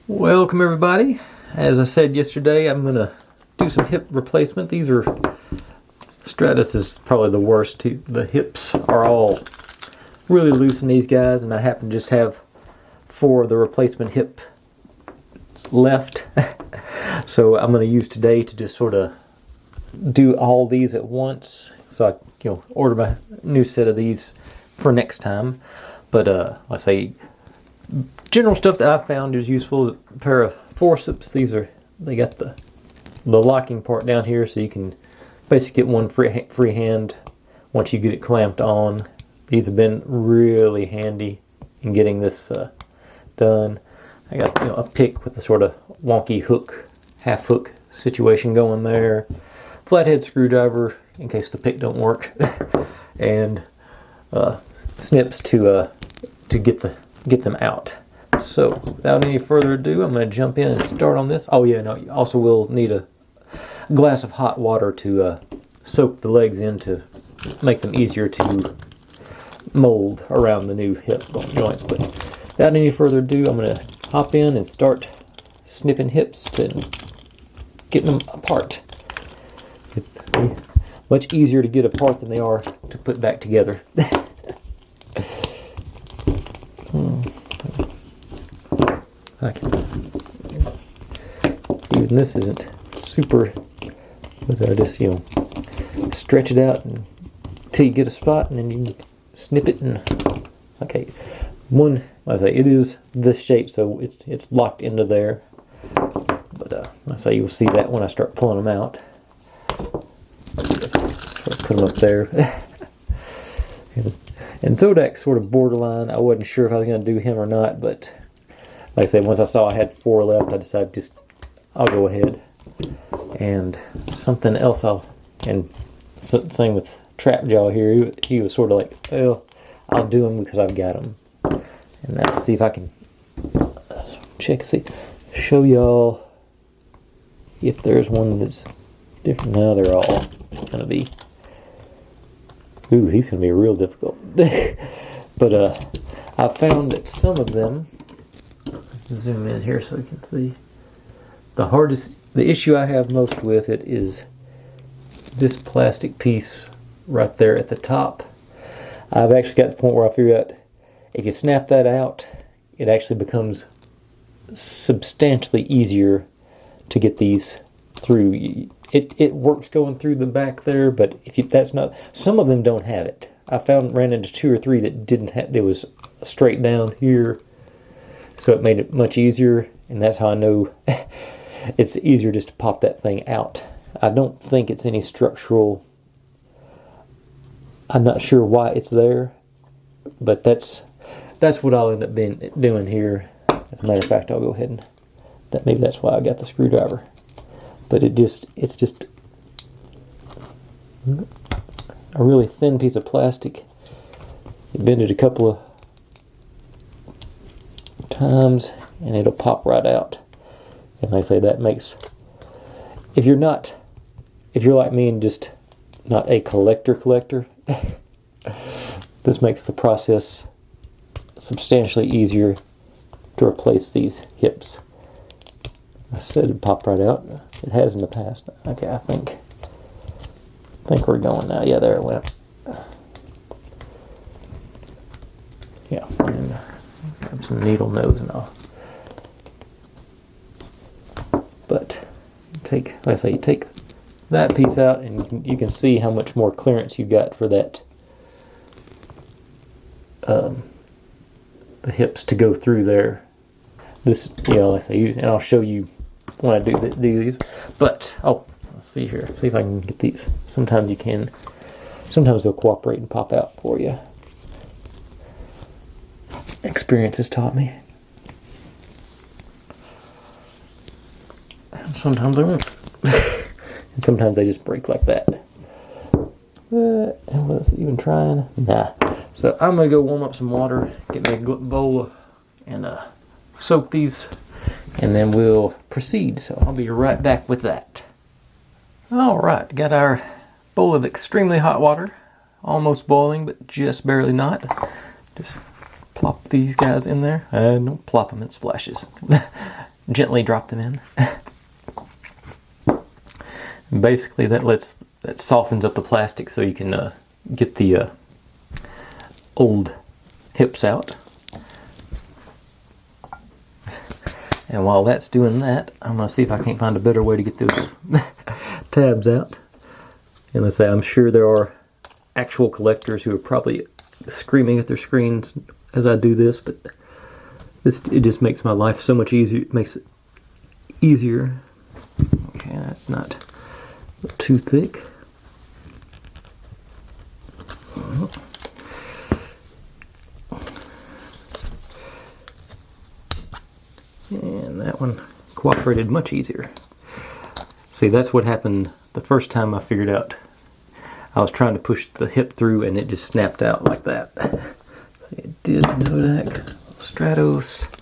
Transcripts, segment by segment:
Welcome everybody. As I said yesterday, I'm gonna do some hip replacement. These are Stratus is probably the worst. The hips are all really loose in these guys, and I happen to just have 4 of the replacement hip left. So I'm gonna use today to just sort of do all these at once. So I order my new set of these for next time. But like I say, general stuff that I found is useful. A pair of forceps. They got the locking part down here, so you can basically get one free hand once you get it clamped on. These have been really handy in getting this done. I got a pick with a sort of wonky hook, half hook situation going there. Flathead screwdriver in case the pick don't work, and snips to get them out. So without any further ado, I'm going to jump in and start on this. Oh yeah, no, you also will need a glass of hot water to soak the legs in to make them easier to mold around the new hip joints. But without any further ado, I'm going to hop in and start snipping hips and getting them apart. It's much easier to get apart than they are to put back together. Even this isn't super, but I just stretch it out until you get a spot, and then you snip it. And okay, it is this shape, so it's locked into there. But I say you'll see that when I start pulling them out. Just put them up there. And Zodak's sort of borderline. I wasn't sure if I was going to do him or not, but like I said, once I saw I had 4 left, I decided I'll go ahead. And something else same with Trapjaw here. He was sort of like, well, I'll do him because I've got him. And let's see if I can show y'all if there's one that's different. Now they're all going to be. Ooh, he's going to be real difficult. But I found that some of them, zoom in here so you can see, the issue I have most with it is this plastic piece right there at the top. I've actually got to the point where I figure out if you snap that out, it actually becomes substantially easier to get these through. It works going through the back there, but that's not. Some of them don't have it. I ran into 2 or 3 that didn't have. It was straight down here, so it made it much easier. And that's how I know it's easier just to pop that thing out. I don't think it's any structural. I'm not sure why it's there, but that's what I'll end up doing here. As a matter of fact, I'll go ahead and maybe that's why I got the screwdriver. But it's just a really thin piece of plastic. You bend it a couple of times and it'll pop right out. And like I say, that makes, if you're like me and just not a collector, this makes the process substantially easier to replace these hips. I said it'd pop right out. It has in the past. Okay, I think we're going now. Yeah, there it went. Yeah, and grab some needle nose and all. But like I say, you take that piece out, and you can see how much more clearance you got for that. The hips to go through there. This, like I say, and I'll show you when I do these. But let's see here. See if I can get these. Sometimes you can. Sometimes they'll cooperate and pop out for you. Experience has taught me. Sometimes they won't. And sometimes they just break like that. And was it even trying? Nah. So I'm going to go warm up some water, get me a bowl, and soak these, and then we'll proceed. So I'll be right back with that. Alright, got our bowl of extremely hot water. Almost boiling, but just barely not. Just plop these guys in there. Don't plop them in splashes. Gently drop them in. Basically, that softens up the plastic so you can get the old hips out. And while that's doing that, I'm going to see if I can't find a better way to get those tabs out. And let's say I'm sure there are actual collectors who are probably screaming at their screens as I do this, but it just makes my life so much easier. It makes it easier. Okay, that's not too thick. And that one cooperated much easier. See, that's what happened the first time I figured out. I was trying to push the hip through and it just snapped out like that. See, it did Zodak, Stratos.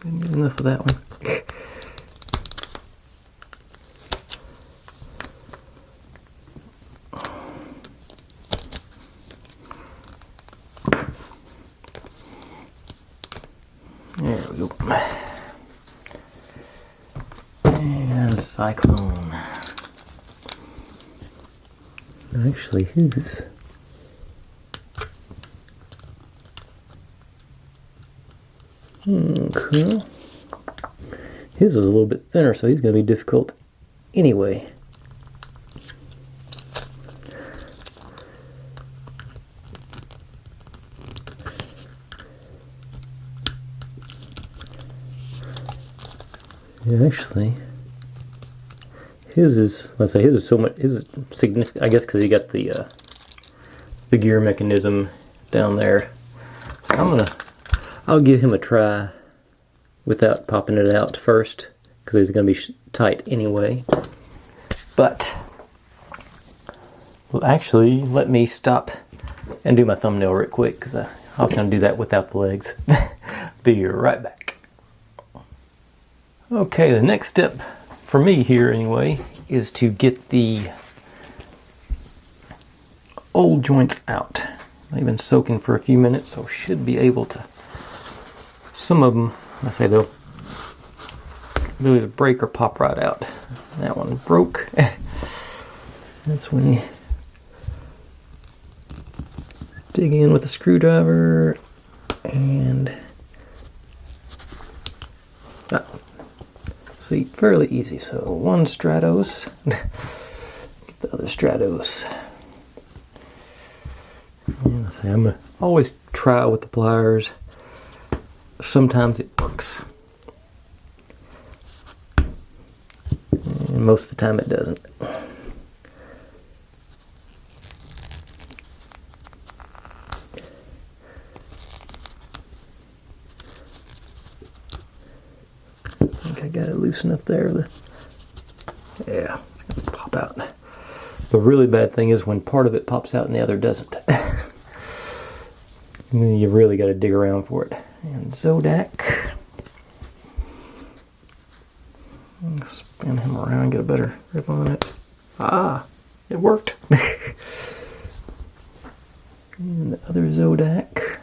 Didn't get enough of that one. There we go. And Cyclone. Actually, his okay. His is a little bit thinner, so he's going to be difficult anyway. Yeah, actually, his is, let's say, his is so much, his is significant, I guess, because he got the gear mechanism down there. So I'll give him a try without popping it out first, because it's going to be tight anyway. But, well, actually, let me stop and do my thumbnail real quick, because I was going to do that without the legs. Be right back. Okay, the next step for me here anyway is to get the old joints out. They've been soaking for a few minutes, so should be able to. Some of them, I say they'll either break or pop right out. That one broke. That's when you dig in with a screwdriver and see, fairly easy. So one Stratos, get the other Stratos. And say I'm gonna always try with the pliers. Sometimes it works, and most of the time it doesn't. I think I got it loose enough there. Yeah, it's gonna pop out. The really bad thing is when part of it pops out and the other doesn't. And then you really got to dig around for it. And Zodak. Spin him around, get a better grip on it. Ah, it worked. And the other Zodak.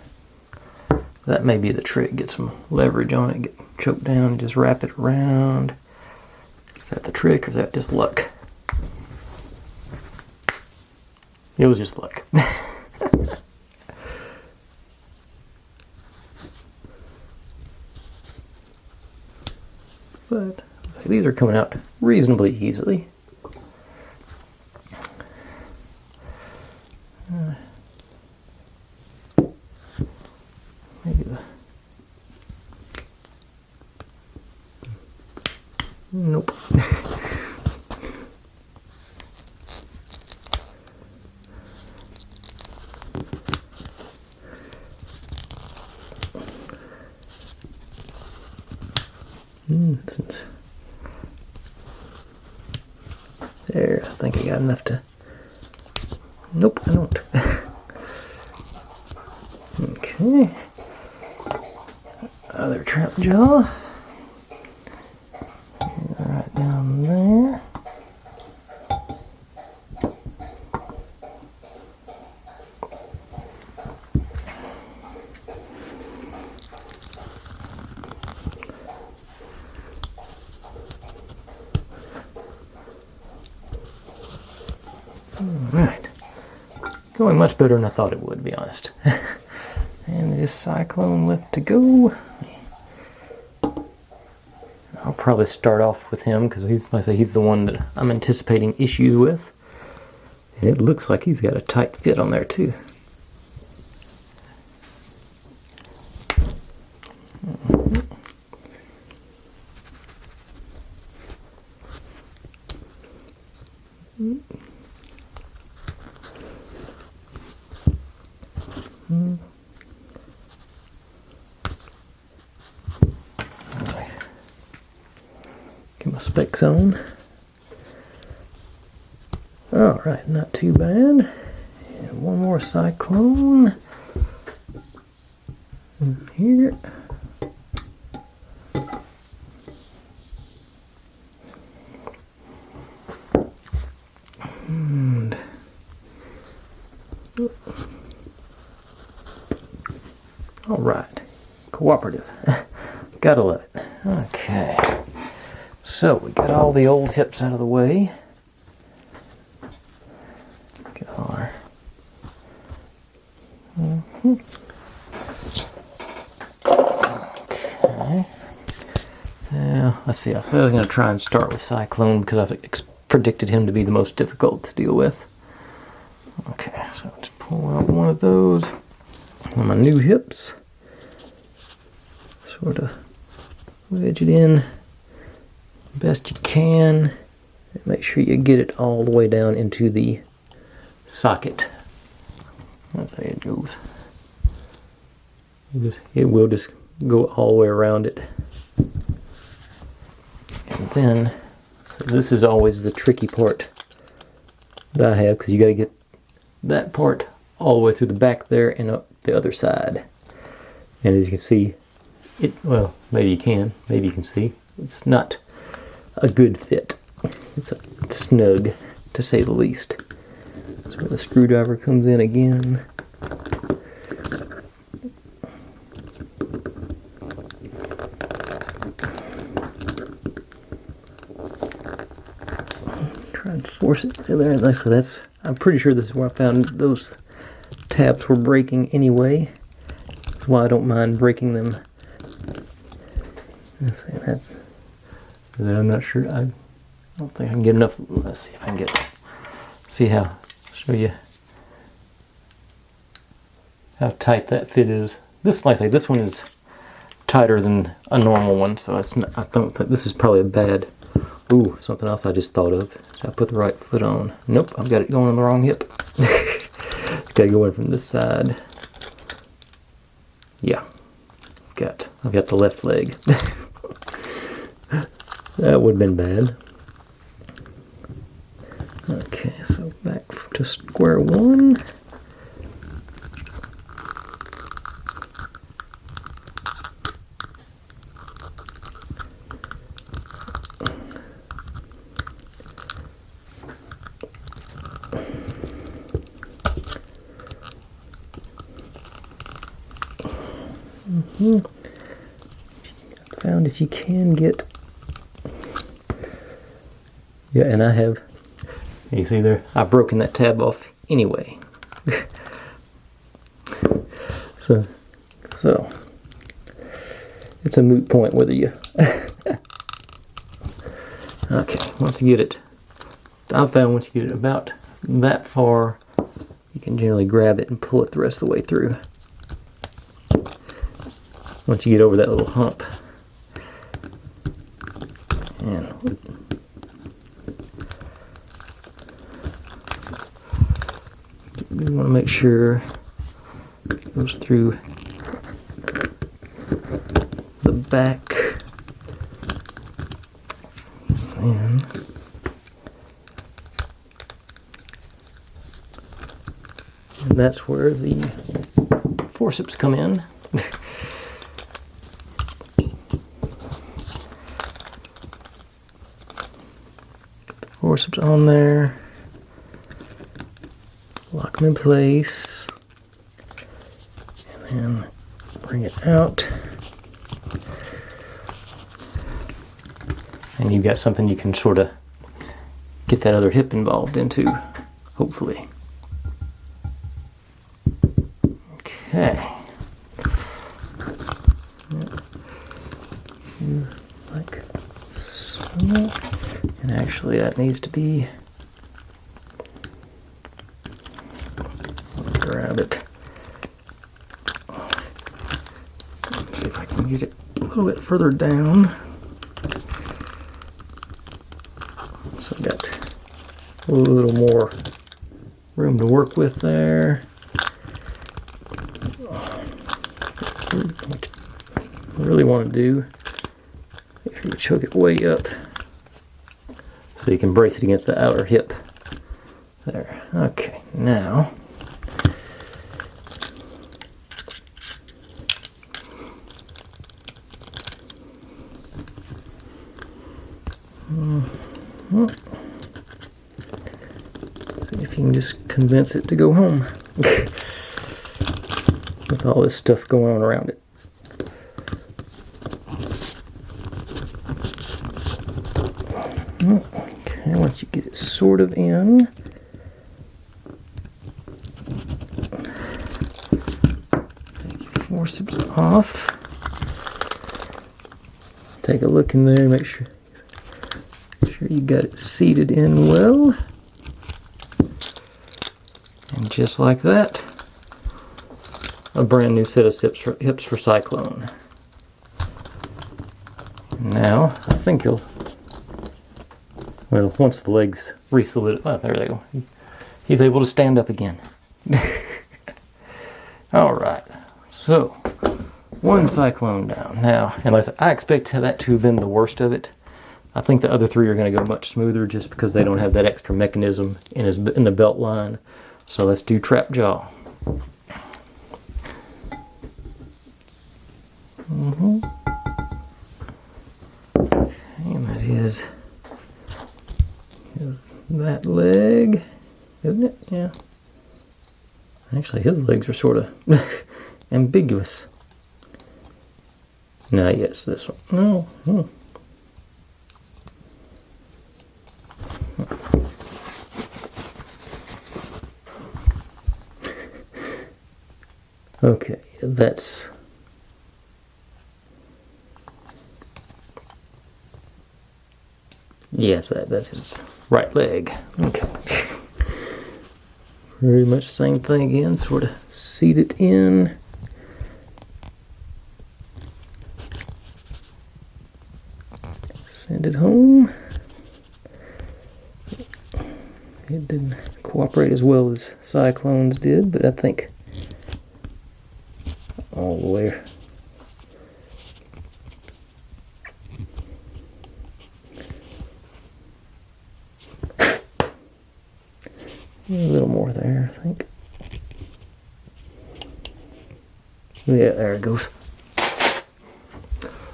That may be the trick. Get some leverage on it, get choked down, just wrap it around. Is that the trick or is that just luck? It was just luck. But these are coming out reasonably easily. Maybe the... Nope. There, I think I got enough to... Nope, I don't. Okay. Other trap jaw. Right down there. Alright. Going much better than I thought it would, to be honest. And it is Cyclone left to go. I'll probably start off with him because like I say, he's the one that I'm anticipating issues with. And it looks like he's got a tight fit on there too. Get my specs on. Alright, not too bad. And one more Cyclone. In here. And alright. Cooperative. Gotta love it. Okay. So we got all the old hips out of the way. Get our okay. Now let's see. I thought I was going to try and start with Cyclone because I've predicted him to be the most difficult to deal with. Okay, so just pull out one of those on my new hips. Sort of wedge it in best you can. And make sure you get it all the way down into the socket. That's how it goes. It will just go all the way around it. And then, this is always the tricky part that I have because you got to get that part all the way through the back there and up the other side. And as you can see, well, maybe you can see, it's not a good fit. It's snug, to say the least. That's where the screwdriver comes in again. Try and force it in there. And like I said, I'm pretty sure this is where I found those tabs were breaking anyway. That's why I don't mind breaking them. I'm not sure. I don't think I can get enough. Let's see if I can show you how tight that fit is. This, like I say, this one is tighter than a normal one, so I don't think this is probably a bad. Ooh, something else I just thought of. Should I put the right foot on? Nope, I've got it going on the wrong hip. Gotta go in from this side. Yeah, I've got the left leg. That would have been bad. Okay, so back to square one. Found if you can get, yeah, and I have, you see there, I've broken that tab off anyway. so it's a moot point whether you okay, once you get it, I've found once you get it about that far, you can generally grab it and pull it the rest of the way through. Once you get over that little hump. And we want to make sure it goes through the back. And that's where the forceps come in. Forceps on there. Lock them in place. And then bring it out. And you've got something you can sort of get that other hip involved into, hopefully. Okay. Like so. And actually that needs to be, grab it. Let's see if I can get it a little bit further down. So I've got a little more room to work with there. What I really want to do, make sure you choke it way up so you can brace it against the outer hip. There. Okay, now see if you can just convince it to go home with all this stuff going on around it. Okay, once you get it sort of in, take your forceps off. Take a look in there, make sure you got it seated in well. And just like that, a brand new set of hips for Cyclone. Now, I think you'll, well, once the legs re-solidify, oh, there they go. He's able to stand up again. Alright, so, one Cyclone down. Now, unless I expect that to have been the worst of it, I think the other three are going to go much smoother just because they don't have that extra mechanism in the belt line. So let's do trap jaw. And that is that leg, isn't it? Yeah. Actually, his legs are sort of ambiguous. Now, yes, this one. No. Okay, that's yes, that's his right leg. Okay, very much same thing again. Sort of seat it in. Send it home. It didn't cooperate as well as Cyclones did, but I think all the way. A little more there, I think. Yeah, there it goes.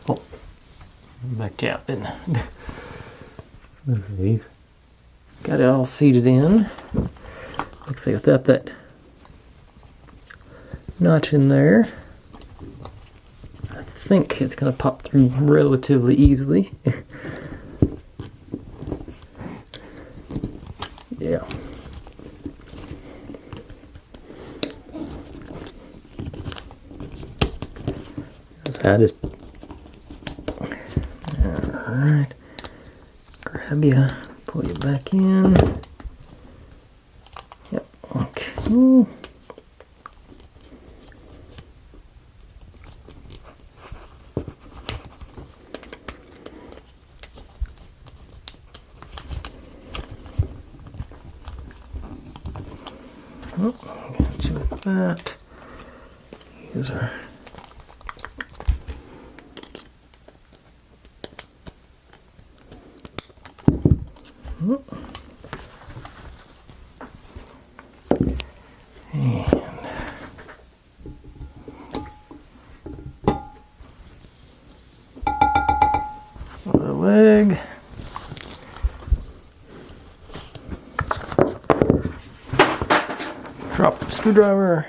Oh, backed out, didn't I? These. Got it all seated in. Looks like without that notch in there, I think it's going to pop through relatively easily. Yeah. So I just, alright, grab you, pull you back in. Yep, okay. Oh, got you with that. Here's our Drop the screwdriver.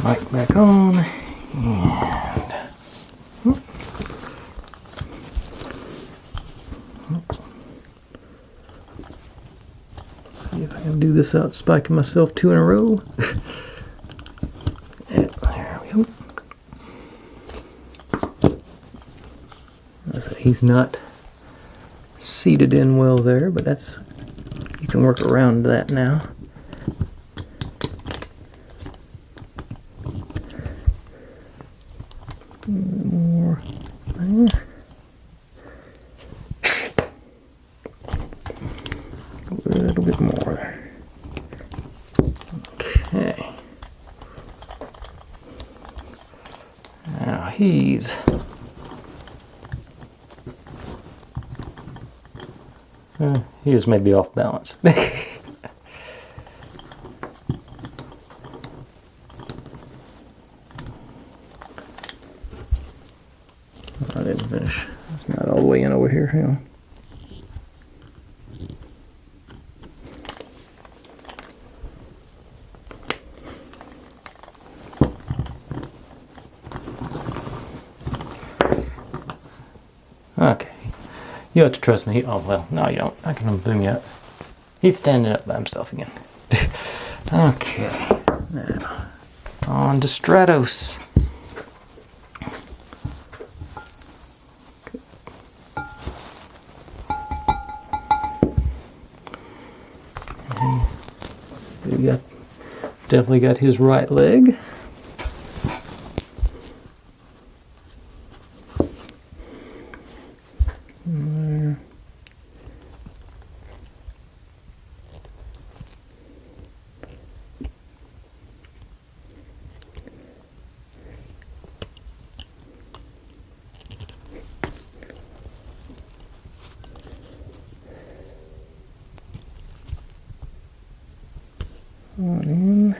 Mic back on. And see if I can do this without spiking myself 2 in a row. There we go. He's not seated in well there, but that's, you can work around that now. More there. A little bit more. Okay. Now he is maybe off balance. I didn't finish. It's not all the way in over here. Hang on. Okay. You have to trust me. Oh, well, no, you don't. I can zoom you up. He's standing up by himself again. Okay. Now, on to Stratos. We definitely got his right leg. There. On in.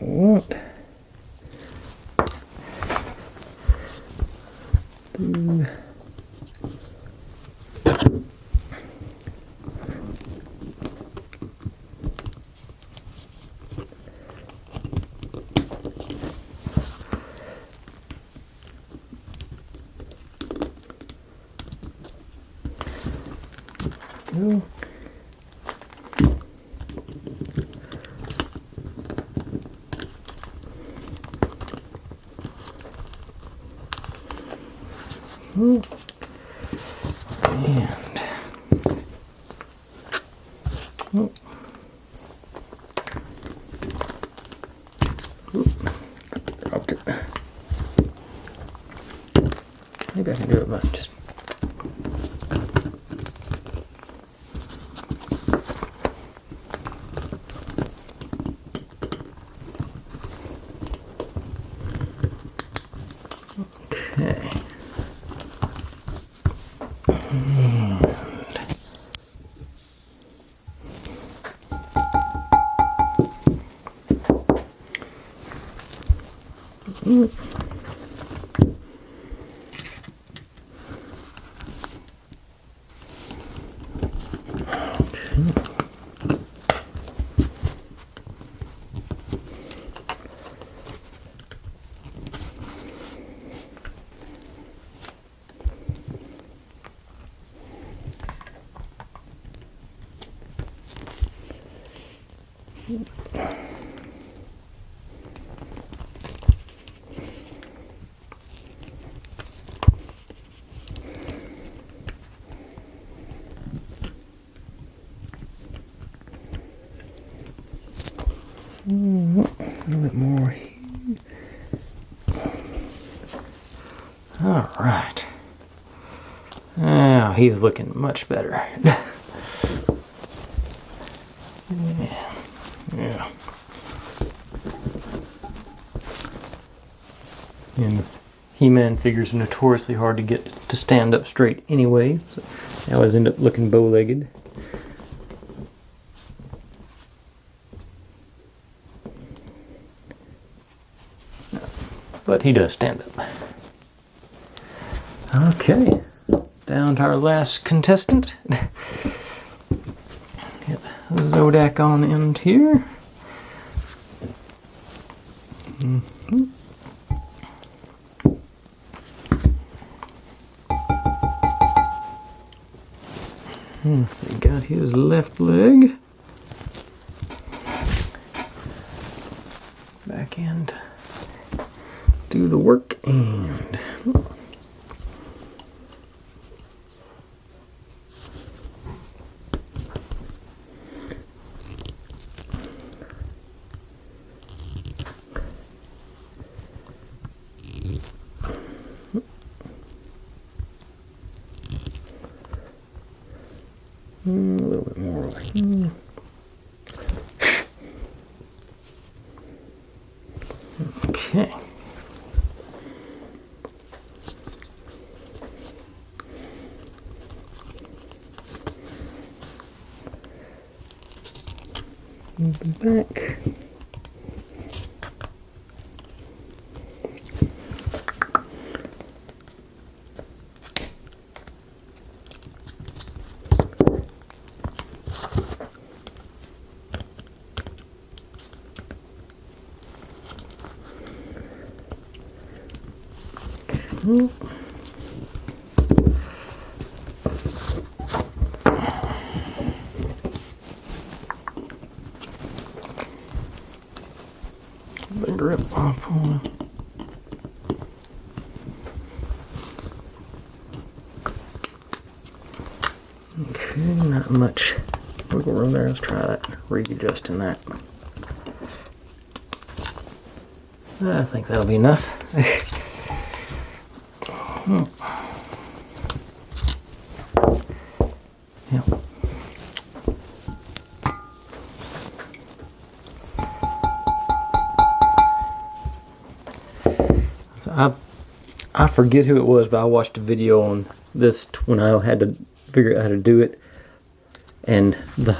What? No. And oh. Dropped it. Maybe I can do it by just okay. A little bit more. All right. Now he's looking much better. Yeah. And He-Man figures are notoriously hard to get to stand up straight anyway. So they always end up looking bow-legged. But he does stand up. Okay, down to our last contestant. Get the Zodak on end here. So he got his left leg. Back end. Do the work and... a little bit more over here. Okay. Move them back. The grip off on it. Okay, not much wiggle room there. Let's try that, readjusting that. I think that'll be enough. Yep. So I forget who it was, but I watched a video on this when I had to figure out how to do it, and the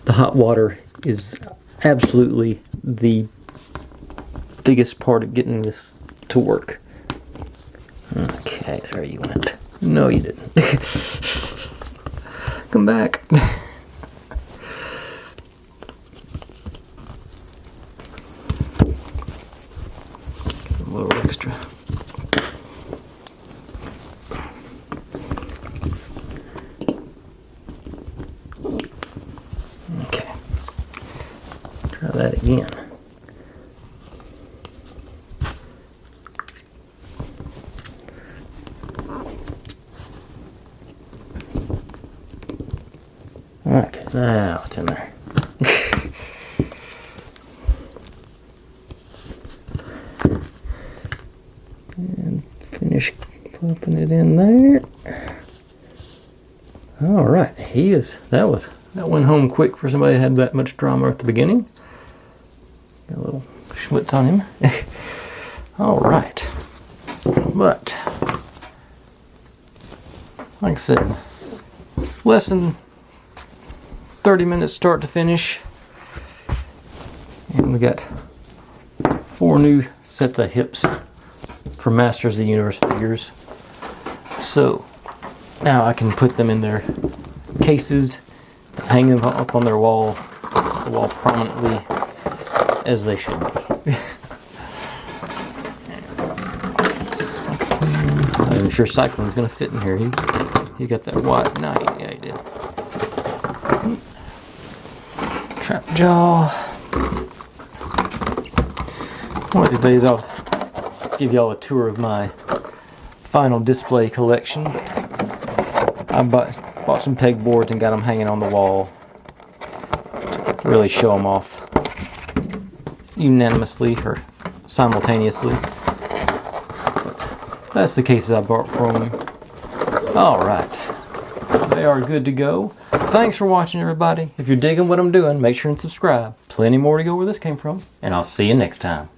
hot water is absolutely the biggest part of getting this to work. Okay, there you went. No, you didn't. Come back. A little extra. Okay. Try that again. Okay, now it's in there. And finish pumping it in there. All right, that went home quick for somebody that had that much drama at the beginning. Got a little schmutz on him. All right, but like I said, less than 30 minutes start to finish, and we got 4 new sets of hips for Masters of the Universe figures. So now I can put them in their cases, hang them up on their wall, the wall prominently as they should be. I'm sure Cyclone's gonna fit in here. He got that wide. No, yeah, he did. Trap jaw. One of these days I'll give y'all a tour of my final display collection. I bought some pegboards and got them hanging on the wall to really show them off unanimously or simultaneously. But that's the cases I bought from them. Alright, they are good to go. Thanks for watching, everybody. If you're digging what I'm doing, make sure and subscribe. Plenty more to go where this came from, and I'll see you next time.